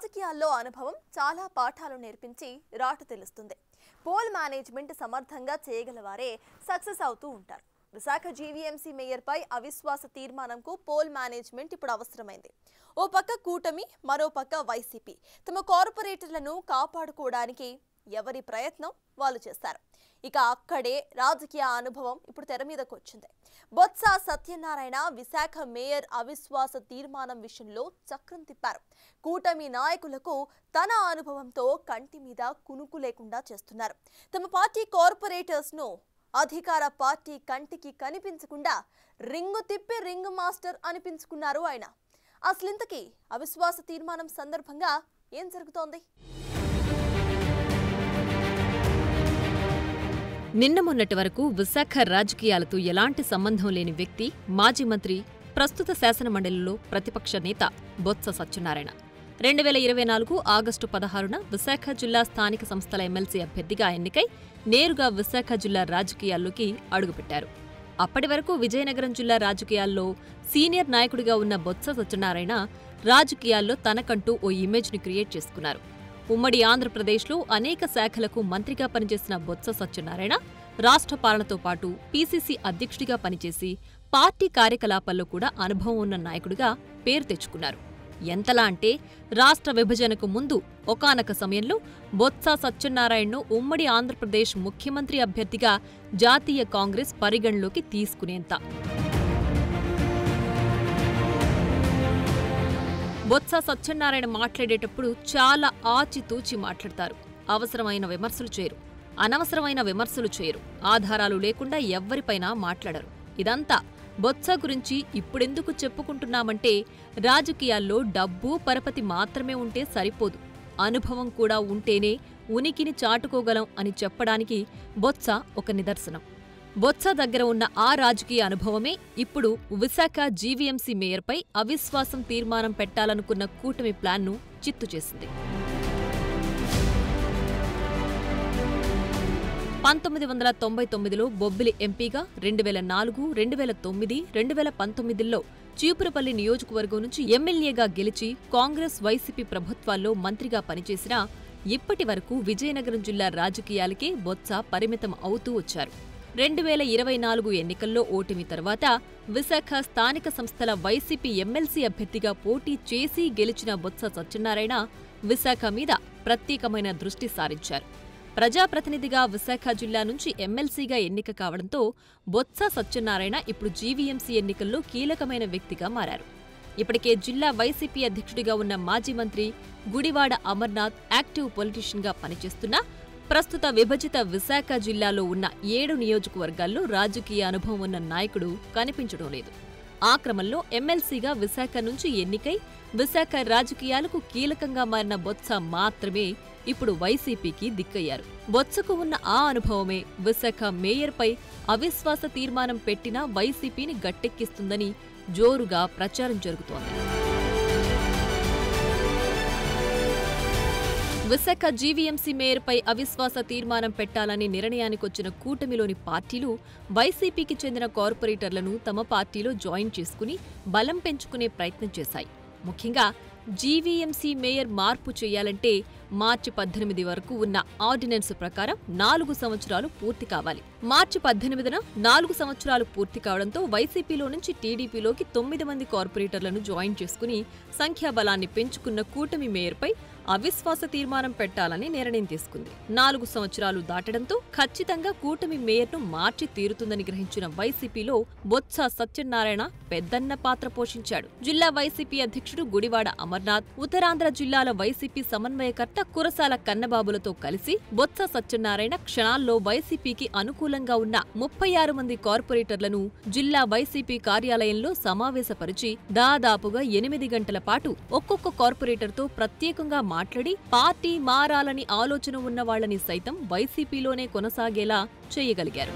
రాజకీయాల్లో అనుభవం చాలా పాఠాలు నేర్పించి రాటు తెలుస్తుంది. పోల్ మేనేజ్మెంట్ సమర్థంగా చేయగలవారే సక్సెస్ అవుతూ ఉంటారు. విశాఖ జీవీఎంసీ మేయర్ పై అవిశ్వాస తీర్మానంకు పోల్ మేనేజ్మెంట్ ఇప్పుడు అవసరమైంది. ఓ పక్క కూటమి, మరో పక్క వైసీపీ తమ కార్పొరేటర్లను కాపాడుకోవడానికి ఎవరి ప్రయత్నం వాళ్ళు చేస్తారు. ఇక అక్కడే రాజకీయ అనుభవం ఇప్పుడు తెర మీదకు వచ్చింది. బొత్స సత్యనారాయణ విశాఖ మేయర్ అవిశ్వాస తీర్మానం విషయంలో చక్రం తిప్పారు. కూటమి నాయకులకు తన అనుభవంతో కంటి మీద కునుకు లేకుండా చేస్తున్నారు. తమ పార్టీ కార్పొరేటర్స్ ను అధికార పార్టీ కంటికి కనిపించకుండా రింగు తిప్పి రింగ్ మాస్టర్ అనిపించుకున్నారు ఆయన. అసలింతకీ అవిశ్వాస తీర్మానం సందర్భంగా ఏం జరుగుతోంది? నిన్న మొన్నటి వరకు విశాఖ రాజకీయాలతో ఎలాంటి సంబంధం లేని వ్యక్తి, మాజీ మంత్రి, ప్రస్తుత శాసనమండలిలో ప్రతిపక్ష నేత బొత్స సత్యనారాయణ 2024 ఆగస్టు 16న విశాఖ జిల్లా స్థానిక సంస్థల ఎమ్మెల్సీ అభ్యర్థిగా ఎన్నికై నేరుగా విశాఖ జిల్లా రాజకీయాల్లోకి అడుగుపెట్టారు. అప్పటి వరకు విజయనగరం జిల్లా రాజకీయాల్లో సీనియర్ నాయకుడిగా ఉన్న బొత్స సత్యనారాయణ రాజకీయాల్లో తనకంటూ ఓ ఇమేజ్ని క్రియేట్ చేసుకున్నారు. ఉమ్మడి ఆంధ్రప్రదేశ్లో అనేక శాఖలకు మంత్రిగా పనిచేసిన బొత్స సత్యనారాయణ రాష్ట్ర పాలనతో పాటు పీసీసీ అధ్యక్షుడిగా పనిచేసి పార్టీ కార్యకలాపాల్లో కూడా అనుభవం ఉన్న నాయకుడిగా పేరు తెచ్చుకున్నారు. ఎంతలా అంటే రాష్ట్ర విభజనకు ముందు ఒకానొక సమయంలో బొత్స సత్యనారాయణను ఉమ్మడి ఆంధ్రప్రదేశ్ ముఖ్యమంత్రి అభ్యర్థిగా జాతీయ కాంగ్రెస్ పరిగణలోకి తీసుకునేంత. బొత్స సత్యనారాయణ మాట్లాడేటప్పుడు చాలా ఆచితూచి మాట్లాడతారు. అవసరమైన విమర్శలు చేయరు, అనవసరమైన విమర్శలు చేయరు, ఆధారాలు లేకుండా ఎవ్వరిపైనా మాట్లాడరు. ఇదంతా బొత్స గురించి ఇప్పుడెందుకు చెప్పుకుంటున్నామంటే రాజకీయాల్లో డబ్బు, పరపతి మాత్రమే ఉంటే సరిపోదు, అనుభవం కూడా ఉంటేనే ఉనికిని చాటుకోగలం అని చెప్పడానికి బొత్స ఒక నిదర్శనం. బొత్స దగ్గర ఉన్న ఆ రాజకీయ అనుభవమే ఇప్పుడు విశాఖ జీవీఎంసీ మేయర్పై అవిశ్వాసం తీర్మానం పెట్టాలనుకున్న కూటమి ప్లాన్ను చిత్తు చేసింది. 1999లో బొబ్బిలి ఎంపీగా, 2004, 2009, 2019లో చీపురపల్లి నియోజకవర్గం నుంచి ఎమ్మెల్యేగా గెలిచి కాంగ్రెస్, వైసీపీ ప్రభుత్వాల్లో మంత్రిగా పనిచేసినా ఇప్పటి వరకు విజయనగరం జిల్లా రాజకీయాలకే బొత్స పరిమితం అవుతూ వచ్చారు. 2024 ఎన్నికల్లో ఓటమి తర్వాత విశాఖ స్థానిక సంస్థల వైసీపీ ఎమ్మెల్సీ అభ్యర్థిగా పోటీ చేసి గెలిచిన బొత్స సత్యనారాయణ విశాఖ మీద ప్రత్యేకమైన దృష్టి సారించారు. ప్రజాప్రతినిధిగా విశాఖ జిల్లా నుంచి ఎమ్మెల్సీగా ఎన్నిక కావడంతో బొత్స సత్యనారాయణ ఇప్పుడు జీవీఎంసీ ఎన్నికల్లో కీలకమైన వ్యక్తిగా మారారు. ఇప్పటికే జిల్లా వైసీపీ అధ్యక్షుడిగా ఉన్న మాజీ మంత్రి గుడివాడ అమర్నాథ్ యాక్టివ్ పొలిటీషియన్గా పనిచేస్తున్నా ప్రస్తుత విభజిత విశాఖ జిల్లాలో ఉన్న 7 నియోజకవర్గాల్లో రాజకీయ అనుభవం ఉన్న నాయకుడు కనిపించడం లేదు. ఆ క్రమంలో ఎమ్మెల్సీగా విశాఖ నుంచి ఎన్నికై విశాఖ రాజకీయాలకు కీలకంగా మారిన బొత్స మాత్రమే ఇప్పుడు వైసీపీకి దిక్కయ్యారు. బొత్సకు ఉన్న ఆ అనుభవమే విశాఖ మేయర్పై అవిశ్వాస తీర్మానం పెట్టినా వైసీపీని గట్టెక్కిస్తుందని జోరుగా ప్రచారం జరుగుతోంది. విశాఖ జీవీఎంసీ మేయర్పై అవిశ్వాస తీర్మానం పెట్టాలని నిర్ణయానికొచ్చిన కూటమిలోని పార్టీలు వైసీపీకి చెందిన కార్పొరేటర్లను తమ పార్టీలో జాయిన్ చేసుకుని బలం పెంచుకునే ప్రయత్నం చేశాయి. ముఖ్యంగా జీవీఎంసీ మేయర్ మార్పు చేయాలంటే మార్చి 18 వరకు ఉన్న ఆర్డినెన్స్ ప్రకారం 4 సంవత్సరాలు పూర్తి కావాలి. మార్చి 18న 4 సంవత్సరాలు పూర్తి కావడంతో వైసీపీలో నుంచి టీడీపీలోకి 9 మంది కార్పొరేటర్లను జాయిన్ చేసుకుని సంఖ్యాబలాన్ని పెంచుకున్న కూటమి మేయర్పై అవిశ్వాస తీర్మానం పెట్టాలని నిర్ణయం తీసుకుంది. 4 సంవత్సరాలు దాటడంతో ఖచ్చితంగా కూటమి మేయర్ను మార్చి తీరుతుందని గ్రహించిన వైసీపీలో బొత్స సత్యనారాయణ పెద్దన్న పాత్ర పోషించాడు. జిల్లా వైసీపీ అధ్యక్షుడు గుడివాడ అమర్నాథ్, ఉత్తరాంధ్ర జిల్లాల వైసీపీ సమన్వయకర్త కురసాల కన్నబాబులతో కలిసి బొత్స సత్యనారాయణ క్షణాల్లో వైసీపీకి అనుకూలంగా ఉన్న 36 మంది కార్పొరేటర్లను జిల్లా వైసీపీ కార్యాలయంలో సమావేశపరిచి దాదాపుగా 8 గంటల పాటు ఒక్కొక్క కార్పొరేటర్తో ప్రత్యేకంగా మాట్లాడి పార్టీ మారాలని ఆలోచన ఉన్న వాళ్లని సైతం వైసీపీలోనే కొనసాగేలా చేయగలిగారు.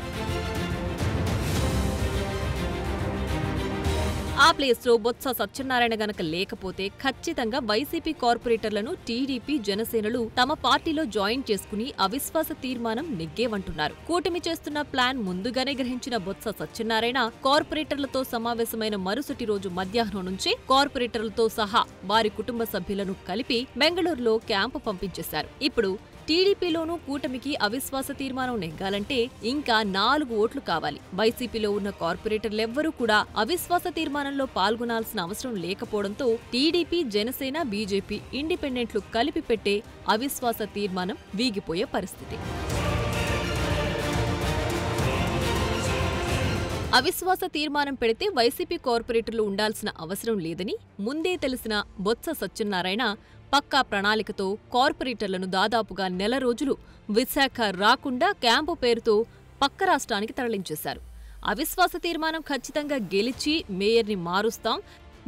ఆ ప్లేస్లో బొత్స సత్యనారాయణ గనక లేకపోతే ఖచ్చితంగా వైసీపీ కార్పొరేటర్లను టీడీపీ జనసేనలు తమ పార్టీలో జాయిన్ చేసుకుని అవిశ్వాస తీర్మానం నెగ్గేవంటున్నారు. కూటమి చేస్తున్న ప్లాన్ ముందుగానే గ్రహించిన బొత్స సత్యనారాయణ కార్పొరేటర్లతో సమావేశమైన మరుసటి రోజు మధ్యాహ్నం నుంచే కార్పొరేటర్లతో సహా వారి కుటుంబ సభ్యులను కలిపి బెంగళూరులో క్యాంపు పంపించేశారు. ఇప్పుడు టీడీపీలోనూ కూటమికి అవిశ్వాస తీర్మానం నెగ్గాలంటే ఇంకా 4 ఓట్లు కావాలి. వైసీపీలో ఉన్న కార్పొరేటర్లెవ్వరూ కూడా అవిశ్వాస తీర్మానంలో పాల్గొనాల్సిన అవసరం లేకపోవడంతో టీడీపీ, జనసేన, బీజేపీ, ఇండిపెండెంట్లు కలిపి పెట్టే అవిశ్వాస తీర్మానం వీగిపోయే పరిస్థితి. అవిశ్వాస తీర్మానం పెడితే వైసీపీ కార్పొరేటర్లు ఉండాల్సిన అవసరం లేదని ముందే తెలిసిన బొత్స సత్యనారాయణ పక్కా ప్రణాళికతో కార్పొరేటర్లను దాదాపుగా నెల రోజులు విశాఖ రాకుండా క్యాంపు పేరుతో పక్క రాష్ట్రానికి తరలించేశారు. అవిశ్వాస తీర్మానం ఖచ్చితంగా గెలిచి మేయర్ని మారుస్తాం,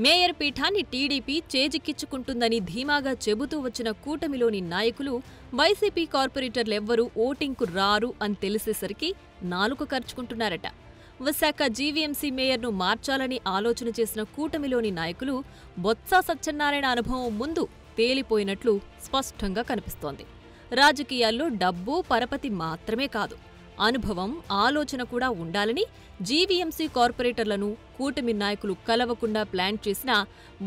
మేయర్ పీఠాన్ని టీడీపీ చేజిక్కించుకుంటుందని ధీమాగా చెబుతూ వచ్చిన కూటమిలోని నాయకులు వైసీపీ కార్పొరేటర్లెవ్వరూ ఓటింగ్కు రారు అని తెలిసేసరికి నాలుక ఖర్చుకుంటున్నారట. విశాఖ జీవీఎంసీ మేయర్ను మార్చాలని ఆలోచన చేసిన కూటమిలోని నాయకులు బొత్స సత్యనారాయణ అనుభవం ముందు తేలిపోయినట్లు స్పష్టంగా కనిపిస్తోంది. రాజకీయాల్లో డబ్బు, పరపతి మాత్రమే కాదు, అనుభవం, ఆలోచన కూడా ఉండాలని జీవీఎంసీ కార్పొరేటర్లను కూటమి నాయకులు కలవకుండా ప్లాన్ చేసిన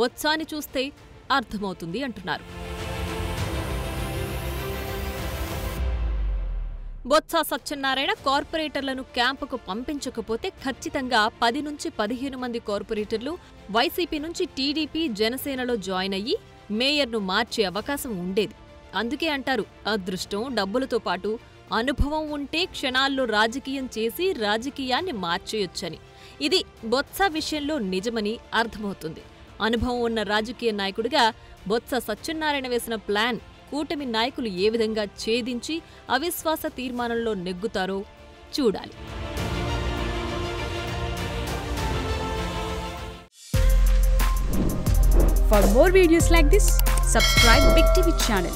బొత్సాని చూస్తే అర్థమవుతుంది అంటున్నారు. బొత్స సత్యనారాయణ కార్పొరేటర్లను క్యాంపుకు పంపించకపోతే ఖచ్చితంగా 10 నుంచి 15 మంది కార్పొరేటర్లు వైసీపీ నుంచి టీడీపీ, జనసేనలో జాయిన్ అయ్యి మేయర్ను మార్చే అవకాశం ఉండేది. అందుకే అంటారు, అదృష్టం, డబ్బులతో పాటు అనుభవం ఉంటే క్షణాల్లో రాజకీయం చేసి రాజకీయాన్ని మార్చేయొచ్చని. ఇది బొత్స విషయంలో నిజమని అర్థమవుతుంది. అనుభవం ఉన్న రాజకీయ నాయకుడిగా బొత్స సత్యనారాయణ వేసిన ప్లాన్ కూటమి నాయకులు ఏ విధంగా ఛేదించి అవిశ్వాస తీర్మానంలో నెగ్గుతారో చూడాలి. For more videos like this, subscribe Big TV channel.